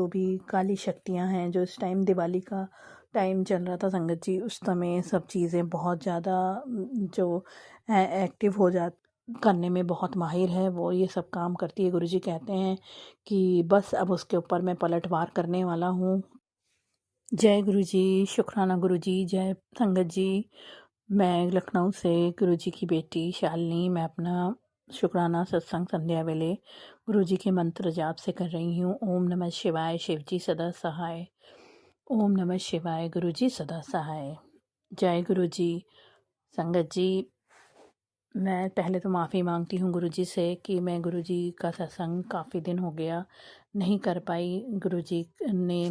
जो भी काली शक्तियाँ हैं, जो इस टाइम दिवाली का टाइम चल रहा था संगत जी, उस समय सब चीज़ें बहुत ज़्यादा जो है एक्टिव हो जा करने में बहुत माहिर है, वो ये सब काम करती है। गुरुजी कहते हैं कि बस अब उसके ऊपर मैं पलटवार करने वाला हूँ। जय गुरुजी, शुक्राना गुरुजी, जय संगत जी। मैं लखनऊ से गुरुजी की बेटी शालिनी, मैं अपना शुक्राना सत्संग संध्या वेले गुरुजी के मंत्र जाप से कर रही हूँ। ओम नमः शिवाय, शिवजी सदा सहाय। ओम नमः शिवाय, गुरुजी सदा सहाय। जय गुरुजी। संगत जी, मैं पहले तो माफ़ी मांगती हूँ गुरुजी से कि मैं गुरुजी का सत्संग काफ़ी दिन हो गया नहीं कर पाई। गुरुजी ने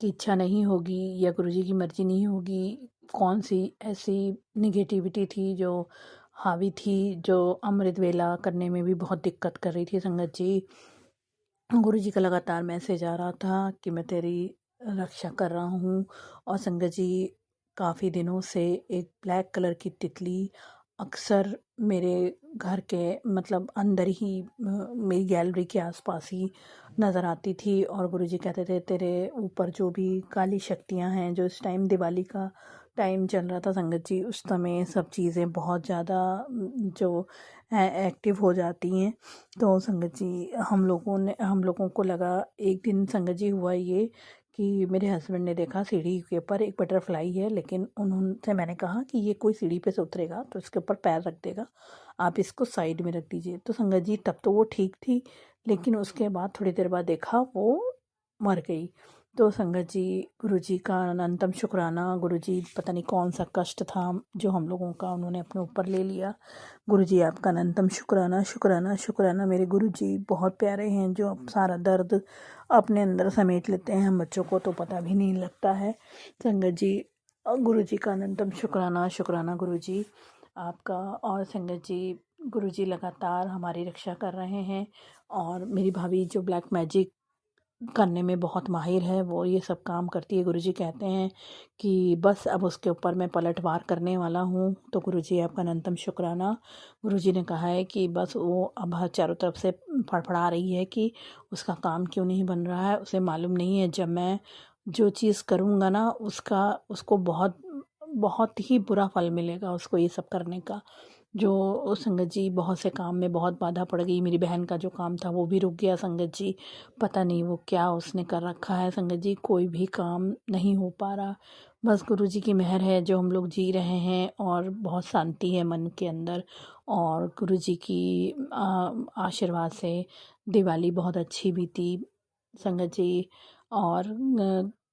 की इच्छा नहीं होगी या गुरुजी की मर्ज़ी नहीं होगी, कौन सी ऐसी नेगेटिविटी थी जो हावी थी, जो अमृत वेला करने में भी बहुत दिक्कत कर रही थी संगत जी। गुरुजी का लगातार मैसेज आ रहा था कि मैं तेरी रक्षा कर रहा हूँ। और संगत जी, काफ़ी दिनों से एक ब्लैक कलर की तितली अक्सर मेरे घर के मतलब अंदर ही मेरी गैलरी के आसपास ही नज़र आती थी। और गुरुजी कहते थे तेरे ऊपर जो भी काली शक्तियाँ हैं, जो इस टाइम दिवाली का टाइम चल रहा था संगत जी, उस समय सब चीज़ें बहुत ज़्यादा जो है एक्टिव हो जाती हैं। तो संगत जी, हम लोगों को लगा, एक दिन संगत जी हुआ ये कि मेरे हस्बैंड ने देखा सीढ़ी के ऊपर एक बटरफ्लाई है, लेकिन उन्होंने मैंने कहा कि ये कोई सीढ़ी पे से उतरेगा तो इसके ऊपर पैर रख देगा, आप इसको साइड में रख दीजिए। तो संगत जी, तब तो वो ठीक थी, लेकिन उसके बाद थोड़ी देर बाद देखा वो मर गई। तो संगत जी, गुरुजी का अनंतम शुक्राना। गुरुजी पता नहीं कौन सा कष्ट था जो हम लोगों का उन्होंने अपने ऊपर ले लिया। गुरुजी आपका अनंतम शुक्राना, शुक्राना, शुक्राना। मेरे गुरुजी बहुत प्यारे हैं, जो सारा दर्द अपने अंदर समेट लेते हैं, हम बच्चों को तो पता भी नहीं लगता है। संगत जी, गुरुजी का अनंतम शुक्राना, शुक्राना गुरुजी आपका। और संगत जी, गुरुजी लगातार हमारी रक्षा कर रहे हैं। और मेरी भाभी जो ब्लैक मैजिक करने में बहुत माहिर है, वो ये सब काम करती है। गुरुजी कहते हैं कि बस अब उसके ऊपर मैं पलटवार करने वाला हूँ। तो गुरुजी आपका अनंतम शुक्राना। गुरुजी ने कहा है कि बस वो अब हर चारों तरफ से फड़फड़ा रही है कि उसका काम क्यों नहीं बन रहा है। उसे मालूम नहीं है जब मैं जो चीज़ करूँगा ना, उसको बहुत बहुत ही बुरा फल मिलेगा उसको ये सब करने का। जो संगत जी, बहुत से काम में बहुत बाधा पड़ गई। मेरी बहन का जो काम था वो भी रुक गया संगत जी। पता नहीं वो क्या उसने कर रखा है संगत जी, कोई भी काम नहीं हो पा रहा। बस गुरुजी की मेहर है जो हम लोग जी रहे हैं, और बहुत शांति है मन के अंदर। और गुरुजी की आशीर्वाद से दिवाली बहुत अच्छी बीती संगत जी। और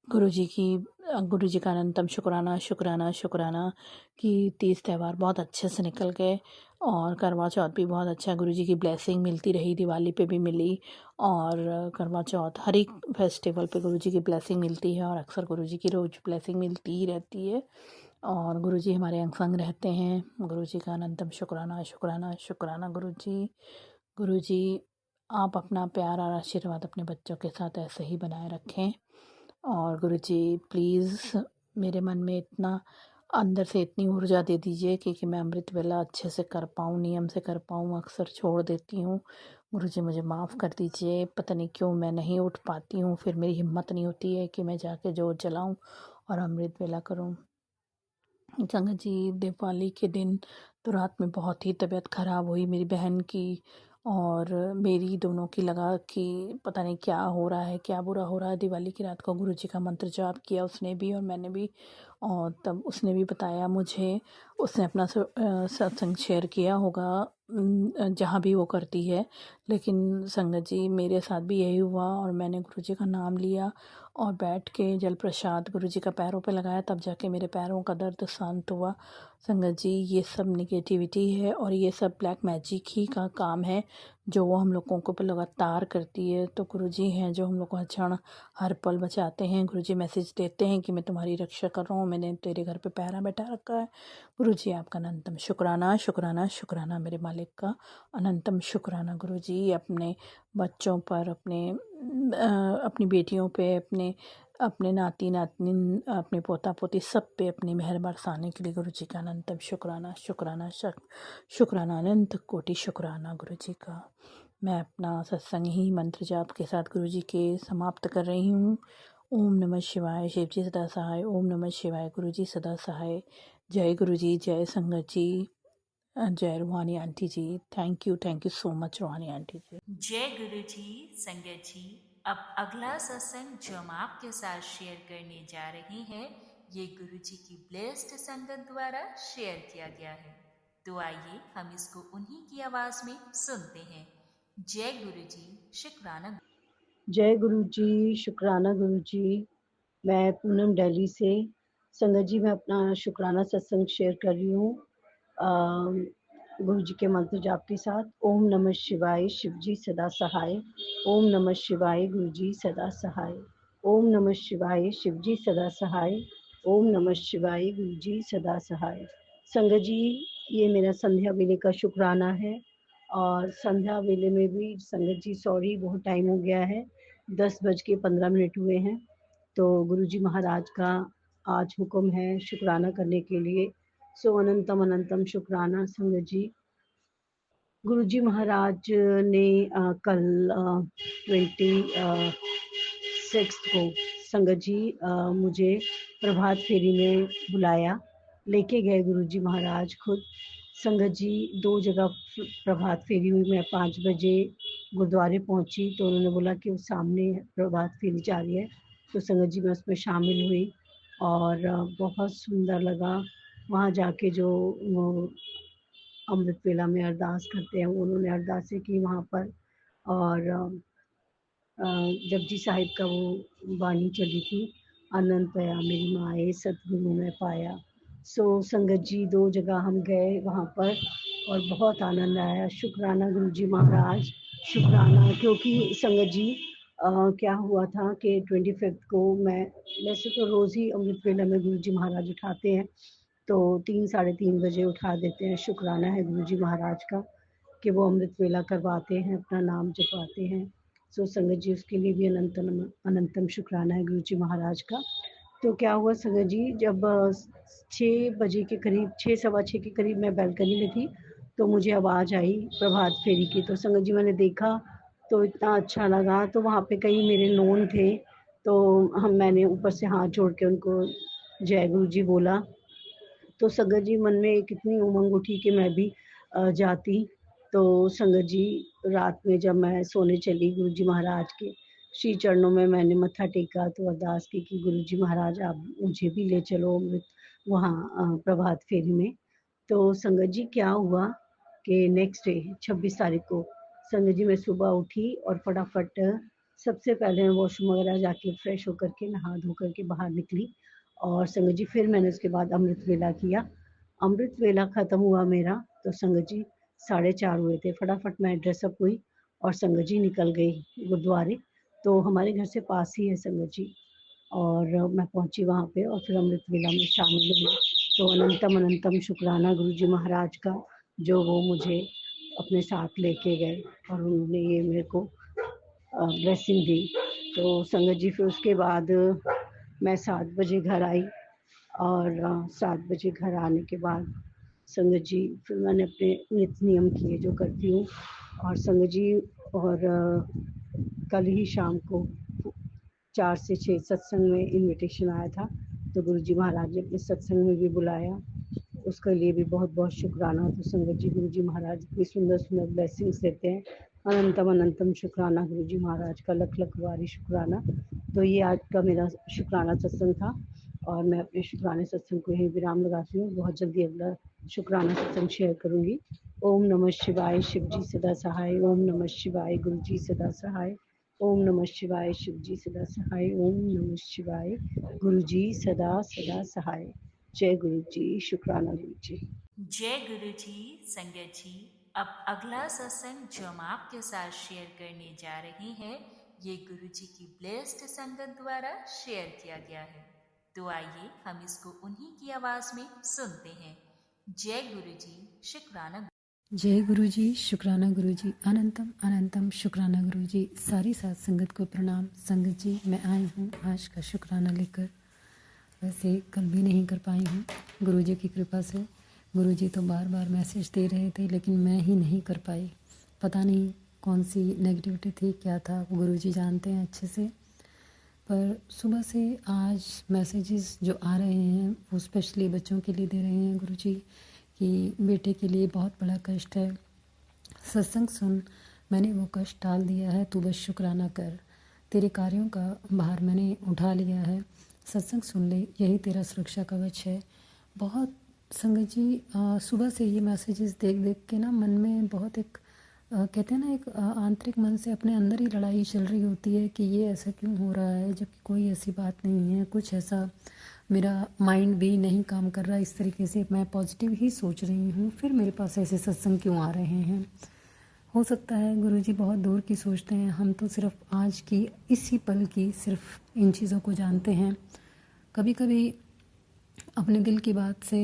गुरुजी का अनंतम शुक्राना, शुक्राना, शुक्राना कि तीज त्यौहार बहुत अच्छे से निकल गए। और करवा चौथ भी बहुत अच्छा, गुरुजी की ब्लेसिंग मिलती रही, दिवाली पे भी मिली। और करवा चौथ हर एक फेस्टिवल पे गुरुजी की ब्लेसिंग मिलती है, और अक्सर गुरुजी की रोज़ ब्लेसिंग मिलती ही रहती है। और गुरुजी हमारे अंग संग रहते हैं। गुरुजी का अनंतम शुक्राना, शुक्राना, शुक्राना गुरुजी। गुरुजी, आप अपना प्यार और आशीर्वाद अपने बच्चों के साथ ऐसे ही बनाए रखें। और गुरुजी प्लीज़ मेरे मन में इतना अंदर से इतनी ऊर्जा दे दीजिए कि मैं अमृत वेला अच्छे से कर पाऊँ, नियम से कर पाऊँ। अक्सर छोड़ देती हूँ। गुरुजी मुझे माफ़ कर दीजिए, पता नहीं क्यों मैं नहीं उठ पाती हूँ, फिर मेरी हिम्मत नहीं होती है कि मैं जाके जोत जलाऊँ और अमृत वेला करूँ। संगत जी, दिवाली के दिन तो रात में बहुत ही तबीयत ख़राब हुई मेरी बहन की और मेरी, दोनों की। लगा कि पता नहीं क्या हो रहा है, क्या बुरा हो रहा है। दिवाली की रात को गुरुजी का मंत्र जाप किया उसने भी और मैंने भी, और तब उसने भी बताया मुझे, उसने अपना सत्संग शेयर किया होगा जहाँ भी वो करती है। लेकिन संगत जी, मेरे साथ भी यही हुआ, और मैंने गुरुजी का नाम लिया और बैठ के जल प्रसाद गुरुजी का पैरों पे लगाया, तब जाके मेरे पैरों का दर्द शांत हुआ। संगत जी, ये सब नेगेटिविटी है और ये सब ब्लैक मैजिक ही का काम है जो वो हम लोगों को लगातार करती है। तो गुरुजी हैं जो हम लोग को हर क्षण हर पल बचाते हैं। गुरुजी मैसेज देते हैं कि मैं तुम्हारी रक्षा कर रहा हूँ, मैंने तेरे घर पे पहरा बैठा रखा है। गुरुजी आपका अनंतम शुक्राना, शुक्राना, शुक्राना मेरे मालिक का अनंतम शुक्राना। गुरुजी अपने बच्चों पर, अपनी बेटियों पे, अपने अपने नाती नातनी, अपने पोता पोती सब पे अपनी मेहर बरसाने के लिए गुरुजी का अनंतम शुक्राना, शुक्राना, शुक्राना, अनंत कोटि शुक्राना गुरुजी का। मैं अपना सत्संग ही मंत्र जाप के साथ गुरुजी के समाप्त कर रही हूँ। ओम नमः शिवाय, शिव जी सदा सहाय। ओम नमः शिवाय, गुरुजी सदा सहाय। जय गुरुजी, जय संगत जी, जय Roohani aunty ji. Thank you so much Roohani aunty ji. जय गुरु जी, संगत जी। अब अगला सत्संग जो हम आपके साथ शेयर करने जा रहे हैं, ये गुरु जी की ब्लेस्ड संगत द्वारा शेयर किया गया है। तो आइए हम इसको उन्हीं की आवाज में सुनते हैं। जय गुरु जी, शुक्राना। जय गुरु जी, शुक्राना गुरु जी। मैं पूनम दिल्ली से। संगत जी, मैं अपना शुक्राना सत्संग शेयर कर रही हूँ गुरु जी के मंत्र जाप के साथ। ओम नमः शिवाय, शिव जी सदा सहाय। ओम नमः शिवाय, गुरु जी सदा सहाय। ओम नमः शिवाय, शिव जी सदा सहाय। ओम नमः शिवाय, गुरु जी सदा सहाय। संगत जी, ये मेरा संध्या वेले का शुक्राना है। और संध्या वेले में भी संगत जी सॉरी, बहुत टाइम हो गया है, 10:15 हुए हैं। तो गुरुजी महाराज का आज हुक्म है शुक्राना करने के लिए। सो अनंतम अनंतम शुक्राना संगत जी। गुरुजी महाराज ने कल 26 को संगत जी मुझे प्रभात फेरी में बुलाया, लेके गए गुरुजी महाराज खुद। संगत जी 2 जगह प्रभात फेरी हुई। मैं 5 बजे गुरुद्वारे पहुंची तो उन्होंने बोला कि उस सामने प्रभात फेरी जा रही है, तो संगत जी मैं उसमें शामिल हुई और बहुत सुंदर लगा। वहाँ जाके जो अमृत वेला में अरदास करते हैं, उन्होंने अरदासें की वहाँ पर। और जपजी साहिब का वो वाणी चली थी, आनंद पया मेरी माए सतगुरु में पाया। सो संगत जी 2 जगह हम गए वहाँ पर और बहुत आनंद आया। शुक्राना गुरु जी महाराज, शुक्राना। क्योंकि संगत जी क्या हुआ था कि 25 को मैं, वैसे तो रोज़ ही अमृत वेला में गुरु जी महाराज उठाते हैं, तो 3 साढ़े 3 बजे उठा देते हैं। शुक्राना है गुरु जी महाराज का कि वो अमृत वेला करवाते हैं, अपना नाम जपवाते हैं। सो संगत जी उसके लिए भी अनंतम शुक्राना है गुरु जी महाराज का। तो क्या हुआ संगत जी, जब 6 बजे के करीब, 6 सवा 6 के करीब मैं बालकनी में थी, तो मुझे आवाज़ आई प्रभात फेरी की। तो संगत जी मैंने देखा तो इतना अच्छा लगा। तो वहाँ पे कई मेरे नोन थे, तो मैंने ऊपर से हाथ जोड़ के उनको जय गुरु जी बोला। तो संगत जी मन में एक इतनी उमंग उठी कि मैं भी जाती। तो संगत जी रात में जब मैं सोने चली, गुरु जी महाराज के श्री चरणों में मैंने मत्था टेका तो अरदास की कि गुरु जी महाराज आप मुझे भी ले चलो वहाँ प्रभात फेरी में। तो संगत जी क्या हुआ कि नेक्स्ट डे 26 तारीख को संगत जी मैं सुबह उठी और फटाफट सबसे पहले मैं वॉशरूम वगैरह जाके फ्रेश होकर के नहा धो करके बाहर निकली। और संगत जी फिर मैंने उसके बाद अमृत वेला किया। अमृत वेला ख़त्म हुआ मेरा तो संगत जी 4:30 हुए थे। फटाफट मैं ड्रेसअप हुई और संगत जी निकल गई गुरुद्वारे। तो हमारे घर से पास ही है संगत जी। और मैं पहुंची वहाँ पे और फिर अमृत वेला में शामिल हुई। तो अनंतम अनंतम शुक्राना गुरु जी महाराज का, जो वो मुझे अपने साथ लेके गए और उन्होंने ये मेरे को ब्लेसिंग दी। तो संगत जी फिर उसके बाद मैं 7 बजे घर आई और 7 बजे घर आने के बाद संगत जी फिर मैंने अपने नित्य नियम किए जो करती हूँ। और संगत जी और कल ही शाम को 4 से 6 सत्संग में इनविटेशन आया था, तो गुरु जी महाराज ने अपने सत्संग में भी बुलाया, उसके लिए भी बहुत बहुत शुक्राना। तो संगत जी गुरु जी महाराज इतनी सुंदर सुंदर ब्लेसिंग्स देते हैं। अनंतम अनंतम शुक्राना गुरु जी महाराज का, लख लख बारी शुक्राना। तो ये आज का मेरा शुक्राना सत्संग था और मैं अपने शुक्राने सत्संग को यहीं विराम लगाती हूँ। बहुत जल्दी अगला शुक्राना सत्संग शेयर करूँगी। ओम नमः शिवाय, शिव जी सदा सहाय। ओम नमः शिवाय, गुरु जी सदा सहाय। ओम नमः शिवाय, शिव जी सदा सहाय। ओम नमः शिवाय, गुरु जी सदा सदा सहाय। जय गुरु जी, शुक्राना गुरु जी। जय गुरु जी, संगत जी। अब अगला सत्संग जो हम आपके साथ शेयर करने जा रहे हैं, ये गुरु जी की ब्लेस्ड संगत द्वारा शेयर किया गया है। तो आइए हम इसको उन्हीं की आवाज में सुनते हैं। जय गुरु जी, शुक्राना। जय गुरु जी, शुक्राना गुरु जी, अनंतम अनंतम शुक्राना गुरु जी। सारी साथ संगत को प्रणाम। संगत जी मैं आई हूँ आज का शुक्राना लेकर। वैसे कल भी नहीं कर पाई हूँ, गुरु जी की कृपा से। गुरु जी तो बार बार मैसेज दे रहे थे लेकिन मैं ही नहीं कर पाई। पता नहीं कौन सी नेगेटिविटी थी, क्या था, वो गुरुजी जानते हैं अच्छे से। पर सुबह से आज मैसेजेस जो आ रहे हैं वो स्पेशली बच्चों के लिए दे रहे हैं गुरुजी कि बेटे के लिए बहुत बड़ा कष्ट है, सत्संग सुन, मैंने वो कष्ट टाल दिया है, तू बस शुक्राना कर, तेरे कार्यों का भार मैंने उठा लिया है, सत्संग सुन ले, यही तेरा सुरक्षा कवच है। बहुत संगत जी सुबह से ये मैसेजेस देख देख के ना मन में बहुत एक कहते हैं ना एक आंतरिक मन से अपने अंदर ही लड़ाई चल रही होती है कि ये ऐसा क्यों हो रहा है, जबकि कोई ऐसी बात नहीं है, कुछ ऐसा मेरा माइंड भी नहीं काम कर रहा इस तरीके से, मैं पॉजिटिव ही सोच रही हूँ, फिर मेरे पास ऐसे सत्संग क्यों आ रहे हैं। हो सकता है गुरुजी बहुत दूर की सोचते हैं, हम तो सिर्फ आज की इसी पल की सिर्फ इन चीज़ों को जानते हैं। कभी कभी अपने दिल की बात से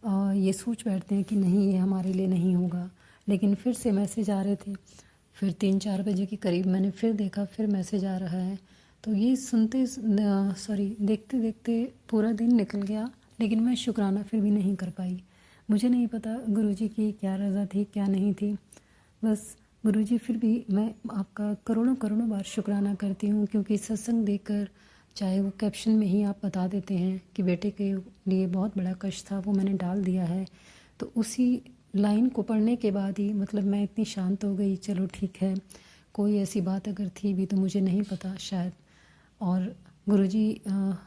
ये सोच बैठते हैं कि नहीं ये हमारे लिए नहीं होगा, लेकिन फिर से मैसेज आ रहे थे, फिर 3-4 बजे के करीब मैंने फिर देखा, फिर मैसेज आ रहा है, तो ये देखते देखते पूरा दिन निकल गया, लेकिन मैं शुक्राना फिर भी नहीं कर पाई। मुझे नहीं पता गुरुजी की क्या रज़ा थी क्या नहीं थी, बस गुरुजी फिर भी मैं आपका करोड़ों करोड़ों बार शुक्राना करती हूँ, क्योंकि सत्संग देखकर, चाहे वो कैप्शन में ही आप बता देते हैं कि बेटे के लिए बहुत बड़ा कष्ट था, वो मैंने डाल दिया है, तो उसी लाइन को पढ़ने के बाद ही मतलब मैं इतनी शांत हो गई, चलो ठीक है, कोई ऐसी बात अगर थी भी तो मुझे नहीं पता शायद। और गुरुजी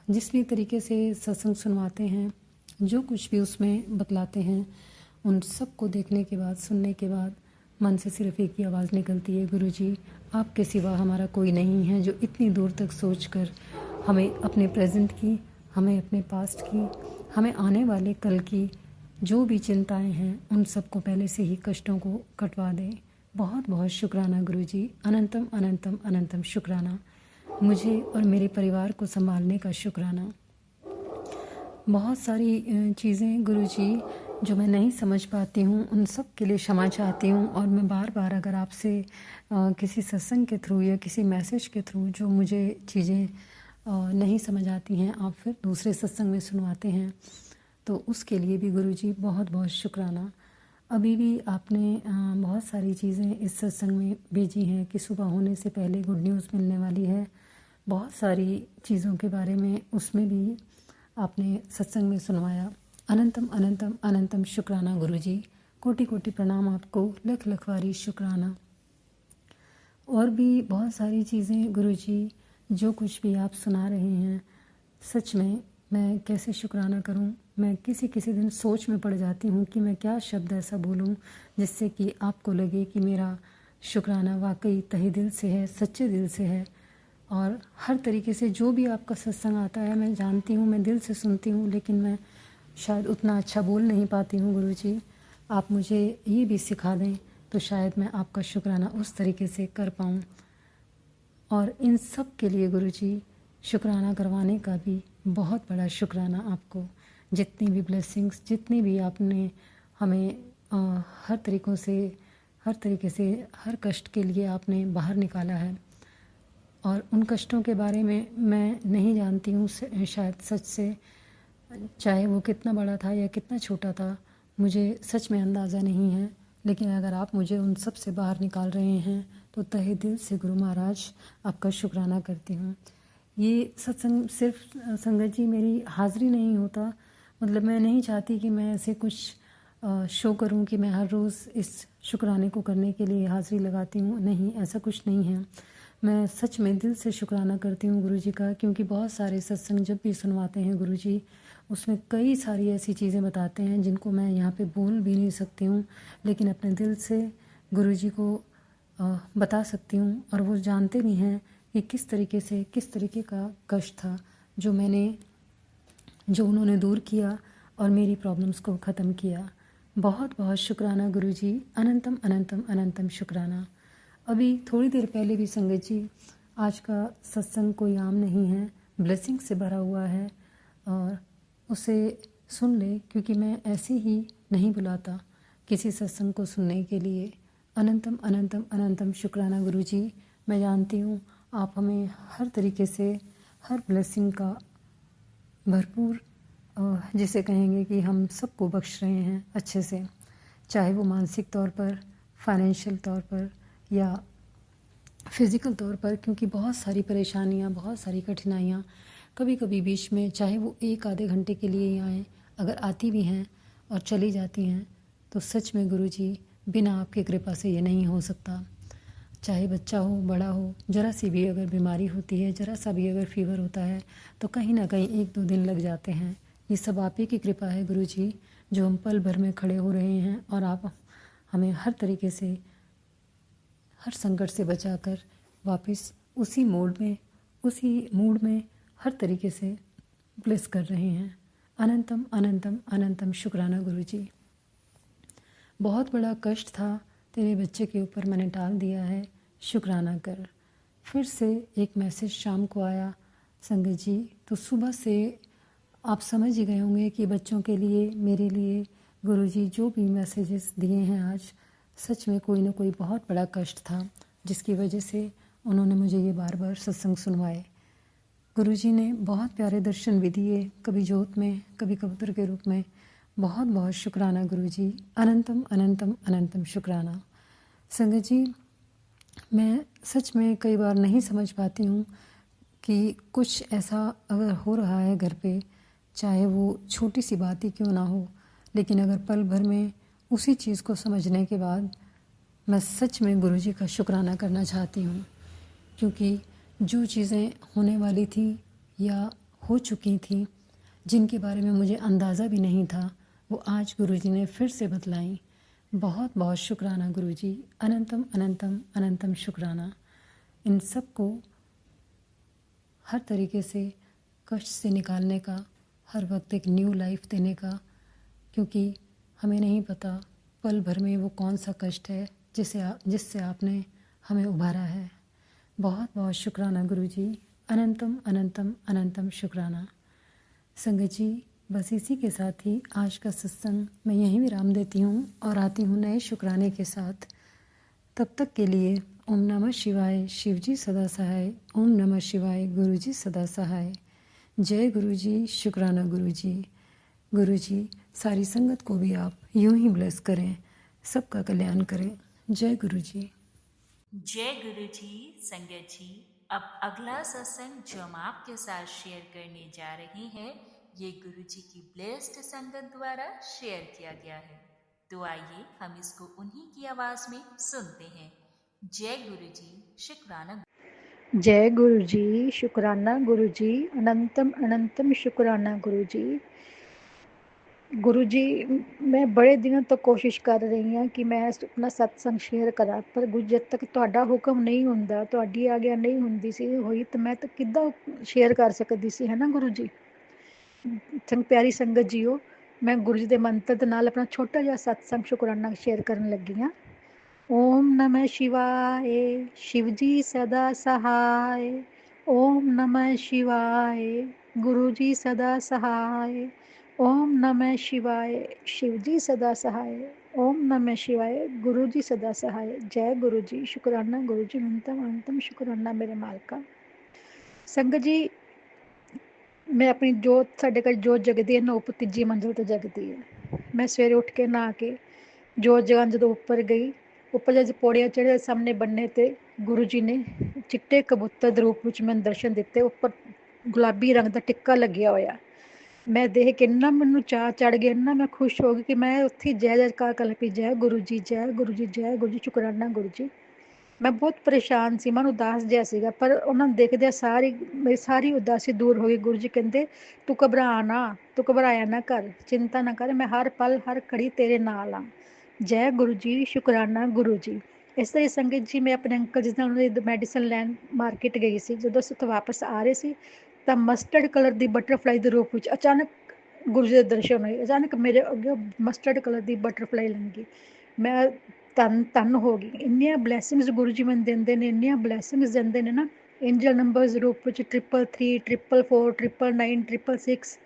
जिस भी तरीके से सत्संग सुनवाते हैं, जो कुछ भी उसमें बतलाते हैं, उन सब को देखने के बाद, सुनने के बाद मन से सिर्फ एक ही आवाज़ निकलती है, गुरुजी आपके सिवा हमारा कोई नहीं है जो इतनी दूर तक सोचकर हमें अपने प्रेजेंट की, हमें अपने पास्ट की, हमें आने वाले कल की जो भी चिंताएं हैं उन सबको पहले से ही कष्टों को कटवा दें। बहुत बहुत शुक्राना गुरुजी, अनंतम अनंतम अनंतम शुक्राना, मुझे और मेरे परिवार को संभालने का शुक्राना। बहुत सारी चीज़ें गुरुजी जो मैं नहीं समझ पाती हूँ उन सब के लिए क्षमा चाहती हूँ, और मैं बार बार अगर आपसे किसी सत्संग के थ्रू या किसी मैसेज के थ्रू जो मुझे चीज़ें नहीं समझ आती हैं, आप फिर दूसरे सत्संग में सुनवाते हैं, तो उसके लिए भी गुरुजी बहुत बहुत शुक्राना। अभी भी आपने बहुत सारी चीज़ें इस सत्संग में भेजी हैं कि सुबह होने से पहले गुड न्यूज़ मिलने वाली है, बहुत सारी चीज़ों के बारे में उसमें भी आपने सत्संग में सुनवाया। अनंतम अनंतम अनंतम शुक्राना गुरुजी, कोटि कोटि प्रणाम आपको, लख लखवारी शुक्राना। और भी बहुत सारी चीज़ें गुरुजी जो कुछ भी आप सुना रहे हैं, सच में मैं कैसे शुक्राना करूं। मैं किसी किसी दिन सोच में पड़ जाती हूं कि मैं क्या शब्द ऐसा बोलूं जिससे कि आपको लगे कि मेरा शुक्राना वाकई तहे दिल से है, सच्चे दिल से है। और हर तरीके से जो भी आपका सत्संग आता है मैं जानती हूँ, मैं दिल से सुनती हूँ, लेकिन मैं शायद उतना अच्छा बोल नहीं पाती हूँ गुरुजी, आप मुझे ये भी सिखा दें तो शायद मैं आपका शुक्राना उस तरीके से कर पाऊँ। और इन सब के लिए गुरुजी शुक्राना करवाने का भी बहुत बड़ा शुक्राना आपको, जितनी भी ब्लेसिंग्स, जितनी भी आपने हमें हर तरीके से हर कष्ट के लिए आपने बाहर निकाला है। और उन कष्टों के बारे में मैं नहीं जानती हूँ शायद सच से, चाहे वो कितना बड़ा था या कितना छोटा था, मुझे सच में अंदाज़ा नहीं है, लेकिन अगर आप मुझे उन सब से बाहर निकाल रहे हैं तो तहे दिल से गुरु महाराज आपका शुक्राना करती हूँ। ये सत्संग सिर्फ संगत जी मेरी हाज़िरी नहीं होता, मतलब मैं नहीं चाहती कि मैं ऐसे कुछ शो करूं कि मैं हर रोज़ इस शुक्राने को करने के लिए हाज़िरी लगाती हूँ, नहीं, ऐसा कुछ नहीं है। मैं सच में दिल से शुक्राना करती हूँ गुरुजी का, क्योंकि बहुत सारे सत्संग जब भी सुनवाते हैं गुरुजी, उसमें कई सारी ऐसी चीज़ें बताते हैं जिनको मैं यहाँ पे बोल भी नहीं सकती हूँ, लेकिन अपने दिल से गुरुजी को बता सकती हूँ। और वो जानते भी हैं कि किस तरीके का कष्ट था जो उन्होंने दूर किया और मेरी प्रॉब्लम्स को ख़त्म किया। बहुत बहुत शुक्राना गुरुजी, अनंतम अनंतम अनंतम शुक्राना। अभी थोड़ी देर पहले भी संगत जी, आज का सत्संग कोई आम नहीं है, ब्लेसिंग से भरा हुआ है, और उसे सुन ले, क्योंकि मैं ऐसे ही नहीं बुलाता किसी सत्संग को सुनने के लिए। अनंतम अनंतम अनंतम शुक्राना गुरुजी, मैं जानती हूँ आप हमें हर तरीके से हर ब्लेसिंग का भरपूर, जिसे कहेंगे कि हम सबको बख्श रहे हैं अच्छे से, चाहे वो मानसिक तौर पर, फाइनेंशियल तौर पर, या फिज़िकल तौर पर, क्योंकि बहुत सारी परेशानियाँ, बहुत सारी कठिनाइयाँ कभी कभी बीच में, चाहे वो एक आधे घंटे के लिए ही आएँ, अगर आती भी हैं और चली जाती हैं, तो सच में गुरुजी बिना आपकी कृपा से ये नहीं हो सकता। चाहे बच्चा हो, बड़ा हो, ज़रा सी भी अगर बीमारी होती है, ज़रा सा भी अगर फीवर होता है, तो कहीं ना कहीं 1-2 दिन लग जाते हैं। ये सब आप ही की कृपा है गुरुजी, जो हम पल भर में खड़े हो रहे हैं, और आप हमें हर तरीके से, हर संकट से बचाकर वापस उसी मूड में हर तरीके से ब्लेस कर रहे हैं। अनंतम अनंतम अनंतम शुक्राना गुरुजी। बहुत बड़ा कष्ट था, तेरे बच्चे के ऊपर मैंने डाल दिया है, शुक्राना कर। फिर से एक मैसेज शाम को आया संगत जी, तो सुबह से आप समझ ही गए होंगे कि बच्चों के लिए, मेरे लिए गुरुजी जो भी मैसेजेस दिए हैं आज, सच में कोई ना कोई बहुत बड़ा कष्ट था, जिसकी वजह से उन्होंने मुझे ये बार बार सत्संग सुनवाए। गुरुजी ने बहुत प्यारे दर्शन भी दिए, कभी जोत में, कभी कबूतर के रूप में। बहुत बहुत शुक्राना गुरुजी, अनंतम अनंतम अनंतम शुक्राना। संगत जी, मैं सच में कई बार नहीं समझ पाती हूँ कि कुछ ऐसा अगर हो रहा है घर पे, चाहे वो छोटी सी बात ही क्यों ना हो, लेकिन अगर पल भर में उसी चीज़ को समझने के बाद मैं सच में गुरुजी का शुक्राना करना चाहती हूँ, क्योंकि जो चीज़ें होने वाली थी या हो चुकी थी, जिनके बारे में मुझे अंदाज़ा भी नहीं था, वो आज गुरुजी ने फिर से बतलाई। बहुत बहुत शुक्राना गुरुजी, अनंतम अनंतम अनंतम शुक्राना। इन सब को हर तरीके से कष्ट से निकालने का, हर वक्त एक न्यू लाइफ देने का, क्योंकि हमें नहीं पता पल भर में वो कौन सा कष्ट है जिससे आपने हमें उभारा है। बहुत बहुत शुक्राना गुरुजी, अनंतम अनंतम अनंतम शुक्राना। संगत जी, बस इसी के साथ ही आज का सत्संग मैं यहीं विराम देती हूँ और आती हूँ नए शुक्राने के साथ। तब तक के लिए ओम नमः शिवाय, शिवजी सदा सहाय। ओम नमः शिवाय, गुरुजी सदा सहाय। जय गुरुजी, शुक्राना गुरुजी। गुरुजी, सारी संगत को भी आप यूं ही ब्लेस करें, सबका कल्याण करें। जय गुरुजी। जय गुरु जी। संगत जी, अब अगला सत्संग जो हम आपके साथ शेयर करने जा रहे हैं, ये गुरु जी की ब्लेस्ड संगत द्वारा शेयर किया गया है। तो आइए हम इसको उन्हीं की आवाज में सुनते हैं। जय गुरु जी, शुक्राना। जय गुरु जी, शुक्राना गुरु जी, अनंतम अनंतम शुक्राना गुरु जी। गुरु जी, मैं बड़े दिनों तक कोशिश कर रही हाँ कि मैं अपना सत्संग शेयर करा, पर गुरु जब तक ਤੁਹਾਡਾ ਹੁਕਮ नहीं ਹੁੰਦਾ, ਤੁਹਾਡੀ ਆਗਿਆ नहीं ਹੁੰਦੀ ਸੀ ਹੋਈ, ਤਾਂ ਮੈਂ ਤਾਂ ਕਿੱਦਾਂ ਸ਼ੇਅਰ ਕਰ ਸਕਦੀ ਸੀ, ਹੈ ਨਾ ਗੁਰੂ ਜੀ। ਪਿਆਰੀ ਸੰਗਤ ਜੀਓ, ਮੈਂ ਗੁਰੂ ਜੀ ਦੇ ਮੰਤਰ ਦੇ ਨਾਲ ਆਪਣਾ ਛੋਟਾ ਜਿਹਾ ਸਤਸੰਗ ਸ਼ੁਕਰਾਨਾ ਸ਼ੇਅਰ ਕਰਨ ਲੱਗੀ ਹਾਂ। ओम नमः शिवाय, शिवजी सदा सहाय। ओम नमः शिवाय, गुरुजी सदा सहाय। ओम नमः शिवाय, शिवजी सदा सहाय। ओम नमः शिवाय, गुरुजी सदा सहाय। जय गुरुजी, शुक्राना गुरुजी, अनंतम अनंतम शुक्राना मेरे मालका। संगत जी, मैं अपनी जोत, साढ़े घर जोत जगदी है ना, उपर तीजी मंजिल ते जगदी है। मैं सवेरे उठ के नहा के जोत जगान जो ऊपर गई, ਉੱਪਰ ਜਦ ਪੌੜੀਆਂ ਚੜ੍ਹੇ, ਸਾਹਮਣੇ ਬੰਨੇ ਤੇ ਗੁਰੂ ਜੀ ਨੇ ਚਿੱਟੇ ਕਬੂਤਰ ਦੇ ਰੂਪ ਵਿੱਚ ਮੈਨੂੰ ਦਰਸ਼ਨ ਦਿੱਤੇ। ਉੱਪਰ ਗੁਲਾਬੀ ਰੰਗ ਦਾ ਟਿੱਕਾ ਲੱਗਿਆ ਹੋਇਆ। ਮੈਂ ਦੇਖ ਕੇ ਇੰਨਾ ਮੈਨੂੰ ਚਾਅ ਚੜ੍ਹ ਗਿਆ, ਇੰਨਾ ਮੈਂ ਖੁਸ਼ ਹੋ ਗਈ ਕਿ ਮੈਂ ਉੱਥੇ ਜੈ ਜੈਕਾਰ ਕਰ ਪਈ, ਜੈ ਗੁਰੂ ਜੀ, ਜੈ ਗੁਰੂ ਜੀ, ਜੈ ਗੁਰੂ ਜੀ, ਸ਼ੁਕਰਾਨਾ ਗੁਰੂ ਜੀ। ਮੈਂ ਬਹੁਤ ਪਰੇਸ਼ਾਨ ਸੀ, ਮਨ ਉਦਾਸ ਜਿਹਾ ਸੀਗਾ, ਪਰ ਉਹਨਾਂ ਨੂੰ ਦੇਖਦਿਆਂ ਮੇਰੀ ਸਾਰੀ ਉਦਾਸੀ ਦੂਰ ਹੋ ਗਈ। ਗੁਰੂ ਜੀ ਕਹਿੰਦੇ, ਤੂੰ ਘਬਰਾ ਨਾ, ਤੂੰ ਘਬਰਾਇਆ ਨਾ ਕਰ, ਚਿੰਤਾ ਨਾ ਕਰ, ਮੈਂ ਹਰ ਪਲ ਹਰ ਘੜੀ ਤੇਰੇ ਨਾਲ ਹਾਂ। ਜੈ ਗੁਰੂ ਜੀ, ਸ਼ੁਕਰਾਨਾ ਗੁਰੂ ਜੀ। ਇਸ ਤਰ੍ਹਾਂ ਸੰਗਤ ਜੀ, ਮੈਂ ਆਪਣੇ ਅੰਕਲ ਜਿਸ ਨਾਲ ਉਹਨਾਂ ਦੀ ਮੈਡੀਸਨ ਲੈਣ ਮਾਰਕੀਟ ਗਈ ਸੀ, ਜਦੋਂ ਅਸੀਂ ਉੱਥੋਂ ਵਾਪਸ ਆ ਰਹੇ ਸੀ, ਤਾਂ ਮਸਟਰਡ ਕਲਰ ਦੀ ਬਟਰਫਲਾਈ ਦੇ ਰੂਪ ਵਿੱਚ ਅਚਾਨਕ ਗੁਰੂ ਜੀ ਦੇ ਦਰਸ਼ਨ ਹੋਏ। ਅਚਾਨਕ ਮੇਰੇ ਅੱਗੇ ਮਸਟਰਡ ਕਲਰ ਦੀ ਬਟਰਫਲਾਈ ਲੰਘੀ। ਮੈਂ ਧੰਨ ਹੋ ਗਈ। ਇੰਨੀਆਂ ਬਲੈਸਿੰਗਸ ਗੁਰੂ ਜੀ ਮੈਨੂੰ ਦਿੰਦੇ ਨੇ, ਇੰਨੀਆਂ ਬਲੈਸਿੰਗਸ ਦਿੰਦੇ ਨੇ ਨਾ, ਐਂਜਲ ਨੰਬਰਸ ਦੇ ਰੂਪ ਵਿੱਚ 333, 444, 999, 666,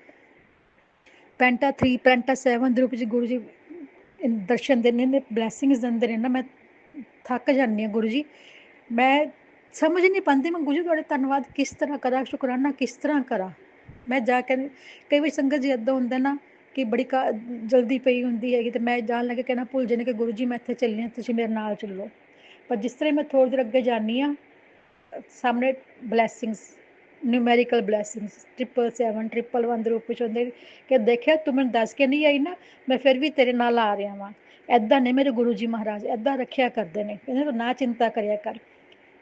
ਪੈਂਟਾ 3, ਪੈਂਟਾ 7 ਦੇ ਰੂਪ ਵਿੱਚ ਗੁਰੂ ਜੀ ਦਰਸ਼ਨ ਦਿੰਦੇ ਨੇ, ਬਲੈਸਿੰਗਸ ਦਿੰਦੇ ਨੇ ਨਾ, ਮੈਂ ਥੱਕ ਜਾਂਦੀ ਹਾਂ ਗੁਰੂ ਜੀ। ਮੈਂ ਸਮਝ ਨਹੀਂ ਪਾਉਂਦੀ ਮੈਂ ਗੁਰੂ ਜੀ ਤੁਹਾਡੇ ਧੰਨਵਾਦ ਕਿਸ ਤਰ੍ਹਾਂ ਕਰਾਂ, ਸ਼ੁਕਰਾਨਾ ਕਿਸ ਤਰ੍ਹਾਂ ਕਰਾਂ। ਮੈਂ ਜਾ ਕੇ ਕਈ ਵਾਰੀ ਸੰਗਤ ਜੀ ਇੱਦਾਂ ਹੁੰਦਾ ਨਾ ਕਿ ਬੜੀ ਜਲਦੀ ਪਈ ਹੁੰਦੀ ਹੈਗੀ, ਅਤੇ ਮੈਂ ਜਾਣ ਲੱਗੇ ਕਹਿਣਾ ਭੁੱਲ ਜਾਂਦੀ ਕਿ ਗੁਰੂ ਜੀ ਮੈਂ ਇੱਥੇ ਚੱਲੀ ਹਾਂ, ਤੁਸੀਂ ਮੇਰੇ ਨਾਲ ਚੱਲੋ। पर जिस तरह मैं थोड़ी देर अगे जानी हाँ, सामने ब्लैसिंग्स, न्यूमेरिकल ब्लैसिंग्स 777 111 ਦੇ ਰੂਪ ਵਿੱਚ ਹੁੰਦੇ ਕਿ ਦੇਖਿਆ ਤੂੰ ਮੈਨੂੰ ਦੱਸ ਕੇ ਨਹੀਂ ਆਈ ਨਾ, ਮੈਂ ਫਿਰ ਵੀ ਤੇਰੇ ਨਾਲ ਆ ਰਿਹਾ ਵਾਂ। ਐਦਾਂ ਨੇ ਮੇਰੇ ਗੁਰੂ ਜੀ ਮਹਾਰਾਜ, ਐਦਾਂ ਰੱਖਿਆ ਕਰਦੇ ਨੇ, ਕਹਿੰਦੇ ਤੂੰ ਨਾ ਚਿੰਤਾ ਕਰਿਆ ਕਰ,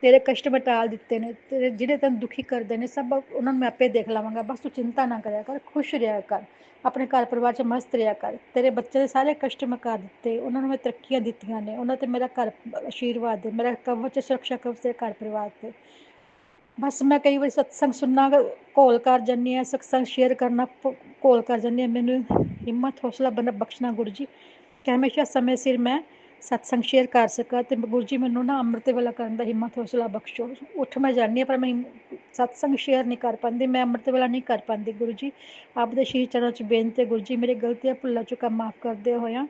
ਤੇਰੇ ਕਸ਼ਟ ਮੈਂ ਟਾਲ ਦਿੱਤੇ ਨੇ, ਤੇਰੇ ਜਿਹੜੇ ਤੈਨੂੰ ਦੁਖੀ ਕਰਦੇ ਨੇ ਸਭ ਉਹਨਾਂ ਨੂੰ ਮੈਂ ਆਪੇ ਦੇਖ ਲਵਾਂਗਾ, ਬਸ ਤੂੰ ਚਿੰਤਾ ਨਾ ਕਰਿਆ ਕਰ, ਖੁਸ਼ ਰਿਹਾ ਕਰ, ਆਪਣੇ ਘਰ ਪਰਿਵਾਰ 'ਚ ਮਸਤ ਰਿਹਾ ਕਰ। ਤੇਰੇ ਬੱਚੇ ਦੇ ਸਾਰੇ ਕਸ਼ਟ ਮੁਕਾ ਦਿੱਤੇ, ਉਹਨਾਂ ਨੂੰ ਮੈਂ ਤਰੱਕੀਆਂ ਦਿੱਤੀਆਂ ਨੇ, ਉਹਨਾਂ 'ਤੇ ਮੇਰਾ ਘਰ ਆਸ਼ੀਰਵਾਦ ਹੈ, ਮੇਰਾ ਕਵਚ ਸੁਰੱਖਿਆ ਕਵਚ ਤੇਰੇ ਘਰ ਪਰਿਵਾਰ 'ਤੇ। ਬਸ ਮੈਂ ਕਈ ਵਾਰੀ ਸਤਸੰਗ ਸੁਣਨਾ ਘੋਲ ਕਰ ਜਾਂਦੀ ਹਾਂ, ਸਤਸੰਗ ਸ਼ੇਅਰ ਕਰਨਾ ਘੋਲ ਕਰ ਜਾਂਦੀ ਹਾਂ। ਮੈਨੂੰ ਹਿੰਮਤ ਹੌਸਲਾ ਬਖਸ਼ਣਾ ਗੁਰੂ ਜੀ, ਕਿ ਹਮੇਸ਼ਾ ਸਮੇਂ ਸਿਰ ਮੈਂ ਸਤਸੰਗ ਸ਼ੇਅਰ ਕਰ ਸਕਾਂ, ਅਤੇ ਗੁਰੂ ਜੀ ਮੈਨੂੰ ਨਾ ਅੰਮ੍ਰਿਤ ਵੇਲਾ ਕਰਨ ਦਾ ਹਿੰਮਤ ਹੌਸਲਾ ਬਖਸ਼ੋ। ਉੱਠ ਮੈਂ ਜਾਂਦੀ ਹਾਂ ਪਰ ਮੈਂ ਸਤਸੰਗ ਸ਼ੇਅਰ ਨਹੀਂ ਕਰ ਪਾਉਂਦੀ, ਮੈਂ ਅੰਮ੍ਰਿਤ ਵੇਲਾ ਨਹੀਂ ਕਰ ਪਾਉਂਦੀ। ਗੁਰੂ ਜੀ ਆਪ ਦੇ ਸ਼੍ਰੀ ਚਰਨਾਂ 'ਚ ਬੇਨਤੀ ਹੈ, ਗੁਰੂ ਜੀ ਮੇਰੀ ਗਲਤੀਆਂ ਭੁੱਲਾਂ ਚੁੱਕਾਂ ਮਾਫ਼ ਕਰਦੇ ਹੋਇਆ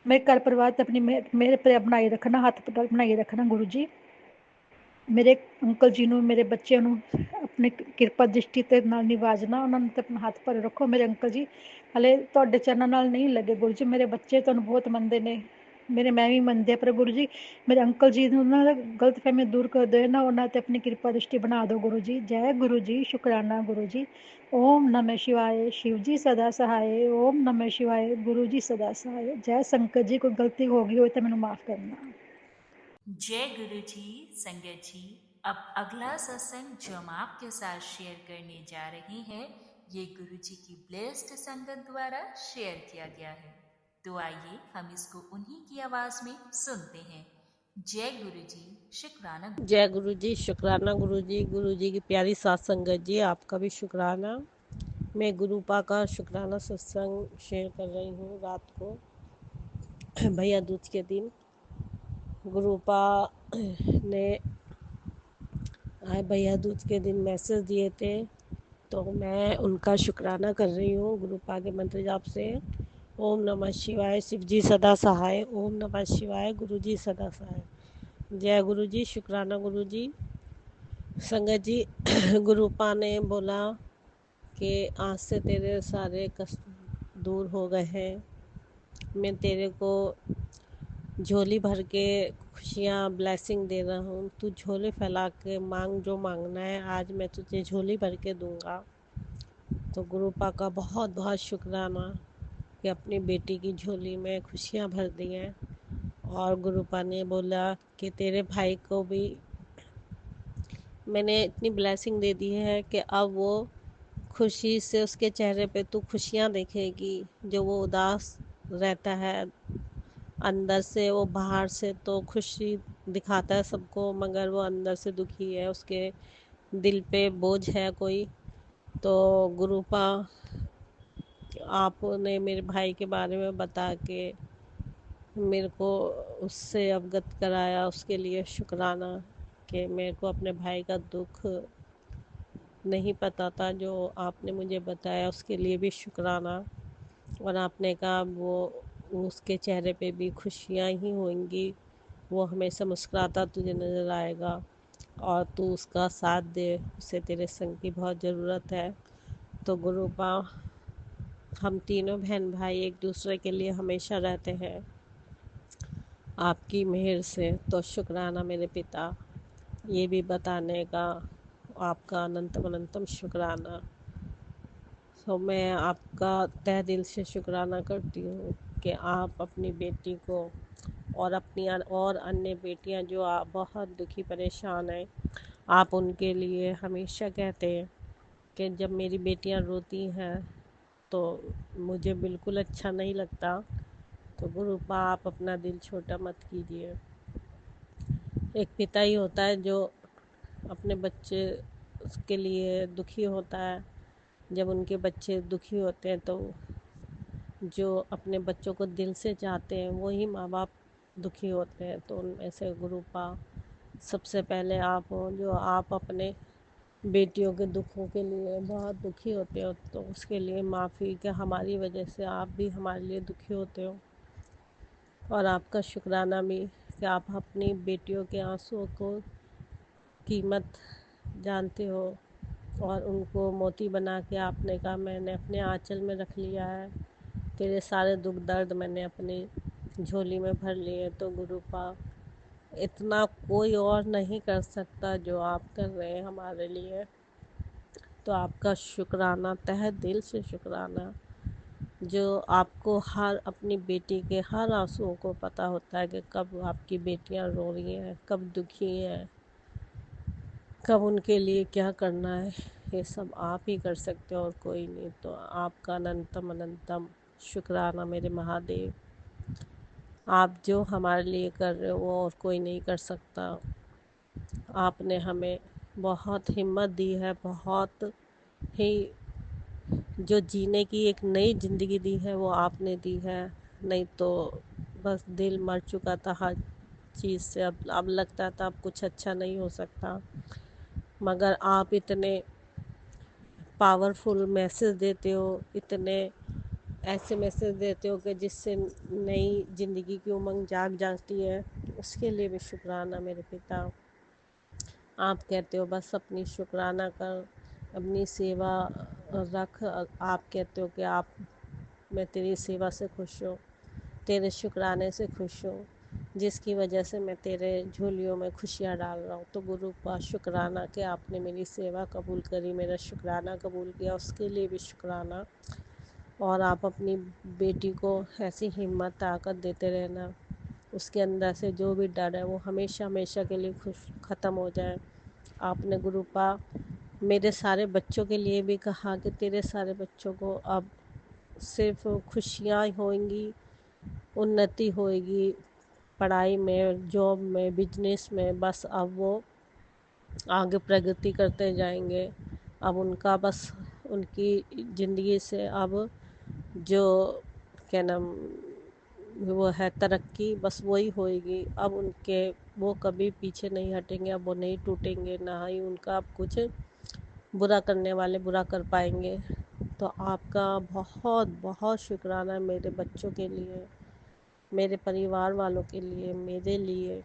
ਮੇਰੇ ਘਰ ਪਰਿਵਾਰ 'ਤੇ ਆਪਣੀ ਮੇਰੇ ਬਣਾਈ ਰੱਖਣਾ, ਹੱਥ ਬਣਾਈ ਰੱਖਣਾ। ਗੁਰੂ ਜੀ ਮੇਰੇ ਅੰਕਲ ਜੀ ਨੂੰ, ਮੇਰੇ ਬੱਚਿਆਂ ਨੂੰ ਆਪਣੀ ਕਿਰਪਾ ਦ੍ਰਿਸ਼ਟੀ ਤੇ ਨਾਲ ਨਿਵਾਜਣਾ, ਉਹਨਾਂ ਨੂੰ ਤੇ ਆਪਣਾ ਹੱਥ ਭਰੇ ਰੱਖੋ। ਮੇਰੇ ਅੰਕਲ ਜੀ ਹਲੇ ਤੁਹਾਡੇ ਚਰਨਾਂ ਨਾਲ ਨਹੀਂ ਲੱਗੇ ਗੁਰੂ ਜੀ, ਮੇਰੇ ਬੱਚੇ ਤੁਹਾਨੂੰ ਬਹੁਤ ਮੰਨਦੇ ਨੇ, ਮੈਂ ਵੀ ਮੰਨਦੀ ਹਾਂ, ਪਰ ਗੁਰੂ ਜੀ ਮੇਰੇ ਅੰਕਲ ਜੀ ਨੂੰ ਉਹਨਾਂ ਦਾ ਗਲਤਫਹਿਮੀ ਦੂਰ ਕਰ ਦਿਓ ਨਾ, ਉਹਨਾਂ ਤੇ ਆਪਣੀ ਕਿਰਪਾ ਦ੍ਰਿਸ਼ਟੀ ਬਣਾ ਦਿਓ ਗੁਰੂ ਜੀ। ਜੈ ਗੁਰੂ ਜੀ, ਸ਼ੁਕਰਾਨਾ ਗੁਰੂ ਜੀ। ਓਮ ਨਮः शिवाय, शिव जी सदा सहाय। ओम नमः शिवाय, गुरु जी सदा सहाय। जय शंकर जी, कोई गलती हो गई हो तो मैनू माफ करना। जय गुरु जी। संगत जी, अब अगला सत्संग जो हम आपके साथ शेयर करने जा रहे हैं, ये गुरु जी की ब्लेस्ड संगत द्वारा शेयर किया गया है। तो आइए हम इसको उन्हीं की आवाज में सुनते हैं। जय गुरु जी, शुक्राना। जय गुरु जी, शुक्राना गुरु जी की प्यारी साथ संगत जी, आपका भी शुक्राना। मैं गुरुपा का शुक्राना सत्संग शेयर कर रही हूँ रात को भैया दूज के दिन। गुरुपा ने भैया दूज के दिन मैसेज दिए थे, तो मैं उनका शुक्राना कर रही हूँ गुरुपा के मंत्र जाप से। ओम नमः शिवाय, शिव जी सदा सहाय। ओम नमः शिवाय, गुरु जी सदा सहाय। जय गुरु जी, शुक्राना गुरु जी। संगत जी, गुरुपा ने बोला कि आज से तेरे सारे कष्ट दूर हो गए हैं, मैं तेरे को झोली भर के खुशियाँ ब्लेसिंग दे रहा हूँ, तू झोली फैला के मांग, जो मांगना है आज मैं तुझे झोली भर के दूंगा। तो गुरुपा का बहुत बहुत शुक्राना कि अपनी बेटी की झोली में खुशियाँ भर दी हैं। और गुरुपा ने बोला कि तेरे भाई को भी मैंने इतनी ब्लेसिंग दे दी है कि अब वो खुशी से उसके चेहरे पे तू खुशियाँ देखेगी। जो वो उदास रहता है अंदर से, वो बाहर से तो खुशी दिखाता है सबको, मगर वो अंदर से दुखी है, उसके दिल पे बोझ है कोई। तो गुरुपा आपने मेरे भाई के बारे में बता के मेरे को उससे अवगत कराया, उसके लिए शुक्राना। कि मेरे को अपने भाई का दुख नहीं पता था, जो आपने मुझे बताया उसके लिए भी शुक्राना। और आपने कहा वो उसके चेहरे पे भी खुशियाँ ही होंगी, वो हमेशा मुस्कुराता तुझे नज़र आएगा और तू उसका साथ दे, उसे तेरे संग की बहुत ज़रूरत है। तो गुरुपा, हम तीनों बहन भाई एक दूसरे के लिए हमेशा रहते हैं आपकी मेहर से। तो शुक्राना मेरे पिता, ये भी बताने का आपका अनंतम अनंतम शुक्राना। तो मैं आपका तहे दिल से शुक्राना करती हूँ कि आप अपनी बेटी को और अपनी और अन्य बेटियाँ जो आप बहुत दुखी परेशान हैं, आप उनके लिए हमेशा कहते हैं कि जब मेरी बेटियाँ रोती हैं तो मुझे बिल्कुल अच्छा नहीं लगता। तो गुरुपा, आप अपना दिल छोटा मत कीजिए। एक पिता ही होता है जो अपने बच्चे के लिए दुखी होता है। जब उनके बच्चे दुखी होते हैं तो जो अपने बच्चों को दिल से चाहते हैं वही माँ बाप दुखी होते हैं। तो उनमें से गुरुपा सबसे पहले आप हो, जो आप अपने बेटियों के दुखों के लिए बहुत दुखी होते हो, तो उसके लिए माफ़ी कि हमारी वजह से आप भी हमारे लिए दुखी होते हो। और आपका शुक्राना भी कि आप अपनी बेटियों के आंसुओं को कीमत जानते हो और उनको मोती बना के आपने कहा मैंने अपने आंचल में रख लिया है, तेरे सारे दुख दर्द मैंने अपनी झोली में भर लिए। तो गुरुपा, इतना कोई और नहीं कर सकता जो आप कर रहे हैं हमारे लिए। तो आपका शुक्राना, तहे दिल से शुक्राना, जो आपको हर अपनी बेटी के हर आंसुओं को पता होता है कि कब आपकी बेटियां रो रही हैं, कब दुखी हैं, कब उनके लिए क्या करना है। ये सब आप ही कर सकते हो और कोई नहीं। तो आपका अनंतम अनंतम शुक्राना मेरे महादेव। आप जो हमारे लिए कर रहे हो वो और कोई नहीं कर सकता। आपने हमें बहुत हिम्मत दी है, बहुत ही जो जीने की एक नई ज़िंदगी दी है वो आपने दी है। नहीं तो बस दिल मर चुका था हर चीज़ से। अब लगता था अब कुछ अच्छा नहीं हो सकता, मगर आप इतने पावरफुल मैसेज देते हो, इतने ऐसे मैसेज देते हो कि जिससे नई ज़िंदगी की उमंग जाग जाती है। उसके लिए भी शुक्राना मेरे पिता। आप कहते हो बस अपनी शुक्राना कर, अपनी सेवा रख। आप कहते हो कि आप, मैं तेरी सेवा से खुश हूँ, तेरे शुक्राने से खुश हूँ, जिसकी वजह से मैं तेरे झोलियों में खुशियाँ डाल रहा हूँ। तो गुरु का शुक्राना कि आपने मेरी सेवा कबूल करी, मेरा शुक्राना कबूल किया, उसके लिए भी शुक्राना। और आप अपनी बेटी को ऐसी हिम्मत ताकत देते रहना, उसके अंदर से जो भी डर है वो हमेशा हमेशा के लिए ख़त्म हो जाए। आपने गुरुपा मेरे सारे बच्चों के लिए भी कहा कि तेरे सारे बच्चों को अब सिर्फ खुशियाँ होंगी, उन्नति होएगी पढ़ाई में, जॉब में, बिजनेस में। बस अब वो आगे प्रगति करते जाएंगे। अब उनका बस उनकी ज़िंदगी से अब जो क्या नाम वो है तरक्की, बस वही होएगी। अब उनके वो कभी पीछे नहीं हटेंगे, अब वो नहीं टूटेंगे, ना ही उनका अब कुछ बुरा करने वाले बुरा कर पाएंगे। तो आपका बहुत बहुत शुक्राना है मेरे बच्चों के लिए, मेरे परिवार वालों के लिए, मेरे लिए।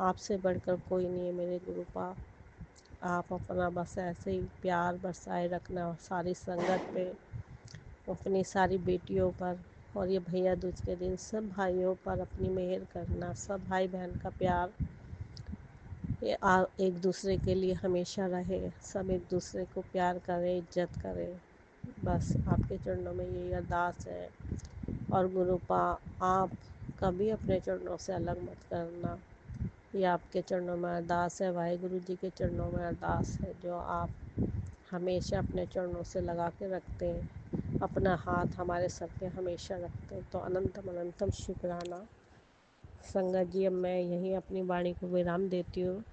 आपसे बढ़कर कोई नहीं है मेरे गुरुपा। आप अपना बस ऐसे ही प्यार बरसाए रखना सारी संगत पे, अपनी सारी बेटियों पर, और ये भैया दूज के दिन सब भाइयों पर अपनी मेहर करना। सब भाई बहन का प्यार ये एक दूसरे के लिए हमेशा रहे, सब एक दूसरे को प्यार करें, इज्जत करें। बस आपके चरणों में यही अरदास है। और गुरुपा आप कभी अपने चरणों से अलग मत करना, ये आपके चरणों में अरदास है, वाहेगुरु जी के चरणों में अरदास है, जो आप हमेशा अपने चरणों से लगा के रखते हैं, अपना हाथ हमारे सर पे हमेशा रखते हैं। तो अनंतम अनंतम शुक्राना। संगत जी, अब मैं यहीं अपनी वाणी को विराम देती हूँ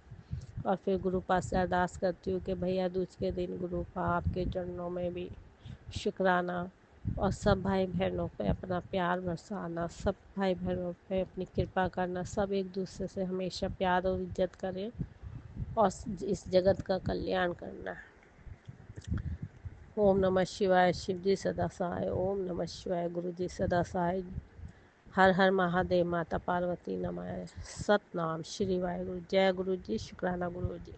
और फिर गुरुपा से अरदास करती हूँ कि भैया दूज के दिन गुरुपा आपके चरणों में भी शुक्राना, और सब भाई बहनों पे अपना प्यार बरसाना, सब भाई बहनों पे अपनी कृपा करना, सब एक दूसरे से हमेशा प्यार और इज्जत करें और इस जगत का कल्याण करना। ओम नमः शिवाय। शिव जी सदा सहाय। ओम नमः शिवाय। गुरु जी सदा सहाय। हर हर महादेव। माता पार्वती नमः। सतनाम श्री वाहेगुरु। जय गुरु जी। शुक्राना गुरु जी।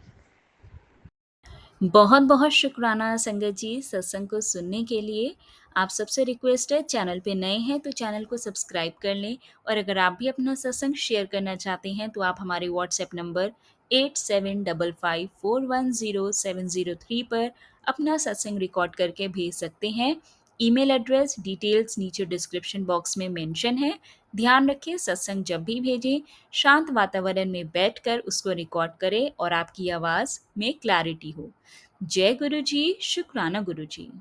बहुत बहुत शुक्राना संगत जी सत्संग को सुनने के लिए। आप सबसे रिक्वेस्ट है, चैनल पे नए हैं तो चैनल को सब्सक्राइब कर लें, और अगर आप भी अपना सत्संग शेयर करना चाहते हैं तो आप हमारे व्हाट्सएप नंबर 8755410703 पर अपना सत्संग रिकॉर्ड करके भेज सकते हैं। ईमेल एड्रेस डिटेल्स नीचे डिस्क्रिप्शन बॉक्स में मेंशन है। ध्यान रखें, सत्संग जब भी भेजें शांत वातावरण में बैठकर उसको रिकॉर्ड करें और आपकी आवाज़ में क्लैरिटी हो। जय गुरु जी। शुक्राना गुरु जी।